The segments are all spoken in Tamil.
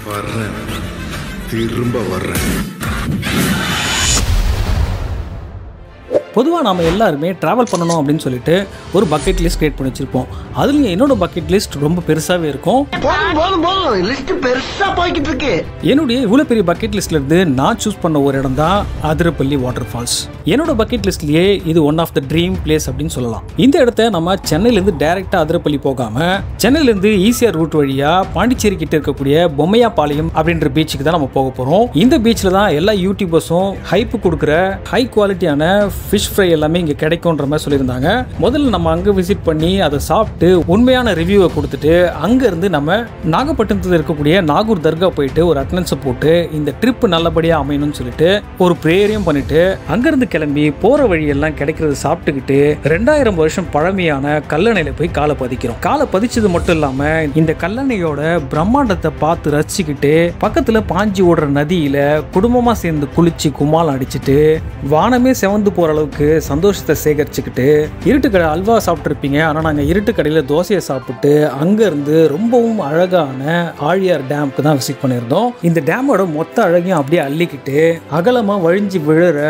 வர்றேன், திரும்ப வர்றேன். பொதுவாக நாம் எல்லாருமே ட்ராவல் பண்ணணும் அப்படின்னு சொல்லிட்டு ஒரு பக்கெட் லிஸ்ட் கிரியேட் பண்ணி வச்சுருப்போம். அதுலேயும் என்னோட பக்கெட் லிஸ்ட் ரொம்ப பெருசாகவே இருக்கும். என்னுடைய இவ்வளோ பெரிய பக்கெட் லிஸ்ட்லேருந்து நான் சூஸ் பண்ண ஒரு இடம் தான் அதிரப்பள்ளி வாட்டர் ஃபால்ஸ். என்னோட பக்கெட் லிஸ்ட்லேயே இது one of the dream place அப்படின்னு சொல்லலாம். இந்த இடத்த நம்ம சென்னையிலேருந்து டைரெக்டாக அதிரப்பள்ளி போகாமல் சென்னையிலேருந்து ஈசிஆர் ரூட் வழியாக பாண்டிச்சேரி கிட்ட இருக்கக்கூடிய பொம்மையாபாளையம் அப்படின்ற பீச்சுக்கு தான் நம்ம போக போகிறோம். இந்த பீச்சில் தான் எல்லா யூடியூபர்ஸும் ஹைப்பு கொடுக்குற ஹை குவாலிட்டியான ஃபிஷ் ஃப்ரை எல்லாமே இங்கே கிடைக்கும்ன்ற மாதிரி சொல்லியிருந்தாங்க. முதல்ல நம்ம அங்கே விசிட் பண்ணி அதை சாப்பிட்டு உண்மையான ரிவ்யூவை கொடுத்துட்டு அங்கேருந்து நம்ம நாகப்பட்டினத்தில் இருக்கக்கூடிய நாகூர் தர்கா போயிட்டு ஒரு அட்டனன்ஸை போட்டு இந்த ட்ரிப் நல்லபடியாக அமையணும்னு சொல்லிட்டு ஒரு ப்ரேயரையும் பண்ணிட்டு அங்கேருந்து கிளம்பி போகிற வழியெல்லாம் கிடைக்கிறத சாப்பிட்டுக்கிட்டு 2000 வருஷம் பழமையான கல்லணையில் போய் காலை பதிக்கிறோம். காலை பதிச்சது மட்டும் இல்லாமல் இந்த கல்லணையோட பிரம்மாண்டத்தை பார்த்து ரசிச்சுக்கிட்டு பக்கத்தில் பாஞ்சி ஓடுற நதியில் குடும்பமாக சேர்ந்து குளிச்சு கும்மாலம் அடிச்சுட்டு வானமே செவந்து போகிற அளவுக்கு சந்தோஷத்தை சேகரிச்சுக்கிட்டு இருட்டுக்கடை அல்வா சாப்பிட்டுருப்பீங்க. ஆனால் நாங்கள் இருட்டுக்கடையில் தோசையை சாப்பிட்டு அங்கேருந்து ரொம்பவும் அழகான ஆழியார் டேமுக்கு தான் விசிட் பண்ணியிருந்தோம். இந்த டேமோட மொத்த அழகையும் அப்படியே அள்ளிக்கிட்டு அகலமாக வழிஞ்சு விழுற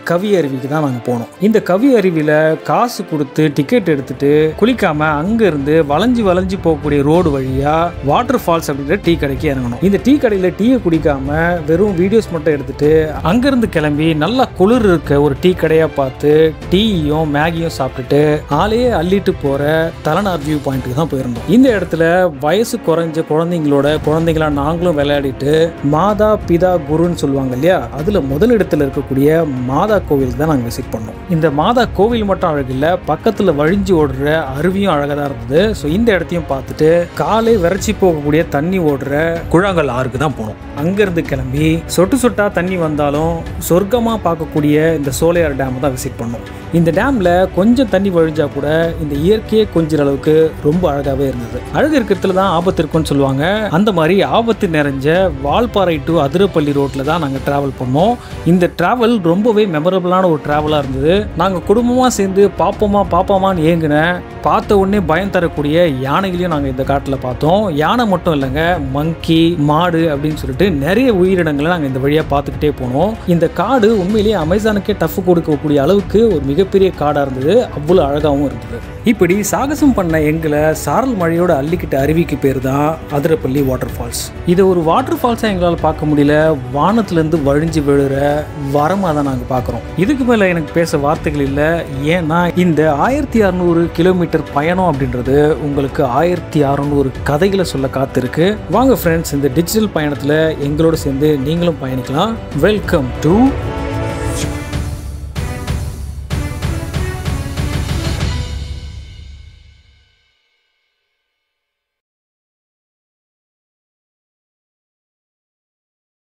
கவி அருவிக்கு தான் நாங்கள் போனோம். இந்த கவி அருவியில் காசு கொடுத்து டிக்கெட் எடுத்துட்டு குளிக்காம அங்கேருந்து வளைஞ்சு வளைஞ்சு போகக்கூடிய ரோடு வழியாக வாட்டர் ஃபால்ஸ் அப்படிங்கிற டீ கடைக்கு இறங்கணும். இந்த டீ கடையில் டீயை குடிக்காம வெறும் வீடியோஸ் மட்டும் எடுத்துட்டு அங்கேருந்து கிளம்பி நல்லா குளிர் இருக்க ஒரு டீ கடையாக பார்த்து டீயும் மேகியும் சாப்பிட்டுட்டு ஆளையே அள்ளிட்டு போற தலனார் வியூ பாயிண்ட்டுக்கு தான் போயிருந்தோம். இந்த இடத்துல வயசு குறைஞ்ச குழந்தைங்களா நாங்களும் விளையாடிட்டு மாதா பிதா குருன்னு சொல்லுவாங்க இல்லையா, அதுல முதல் இடத்துல இருக்கக்கூடிய மாதா கோவில் தான் நாங்கள் விசிட் பண்ணோம். இந்த மாதா கோவில் மட்டும் அழகு இல்லை, பக்கத்துல வழிஞ்சு ஓடுற அருவியும் அழகா தான் இருந்தது. ஸோ இந்த இடத்தையும் பார்த்துட்டு காலை விரைச்சி போகக்கூடிய தண்ணி ஓடுற குழாங்கல் ஆறுக்கு தான் போனோம். அங்கிருந்து கிளம்பி சொட்டு சொட்டா தண்ணி வந்தாலும் சொர்க்கமா பார்க்கக்கூடிய இந்த சோலையார் டேம் தான் விசிட் பண்ணோம். இந்த டேம்ல கொஞ்சம் தண்ணி வழிஞ்சா கூட இந்த இயற்கையை கொஞ்சிற அளவுக்கு ரொம்ப அழகாவே இருந்தது. அழகு இருக்கிறதுல தான் ஆபத்து இருக்குன்னு சொல்லுவாங்க. அந்த மாதிரி ஆபத்து நிறைஞ்ச வால்பாறை டு அதிரப்பள்ளி ரோட்ல தான் நாங்கள் டிராவல் பண்ணோம். இந்த டிராவல் ரொம்பவே மெமரபிளான ஒரு டிராவலா இருந்தது. நாங்கள் குடும்பமா சேர்ந்து பாப்போமான்னு ஏங்குன பார்த்த உடனே பயம் தரக்கூடிய யானைகளையும் நாங்கள் இந்த காட்டில் பார்த்தோம். யானை மட்டும் இல்லைங்க, மங்கி, மாடு அப்படின்னு சொல்லிட்டு நிறைய உயிரினங்களை நாங்கள் இந்த வழியாக பார்த்துக்கிட்டே போனோம். இந்த காடு உண்மையிலேயே அமேசானுக்கே டஃப் கொடுக்கக்கூடிய அளவுக்கு ஒரு மிகப்பெரிய காடாக இருந்தது. அவ்வளோ அழகாகவும் இருந்தது. இப்படி சாகசம் பண்ண எங்களை சாரல் மழையோட அள்ளிக்கிட்ட அருவிக்கு பேர் தான் அதிரப்பள்ளி வாட்டர் ஃபால்ஸ். இதை ஒரு வாட்டர் ஃபால்ஸாக எங்களால் பார்க்க முடியல, வானத்துலேருந்து வழிஞ்சு விழுற வரமாக தான் நாங்கள் பார்க்குறோம். இதுக்கு மேலே எனக்கு பேச வார்த்தைகள் இல்லை. ஏன்னா இந்த 1600 கிலோமீட்டர் பயணம் அப்படின்றது உங்களுக்கு 1600 கதைகளை சொல்ல காத்திருக்கு. வாங்க ஃப்ரெண்ட்ஸ், இந்த டிஜிட்டல் பயணத்தில் எங்களோட சேர்ந்து நீங்களும் பயணிக்கலாம். Welcome to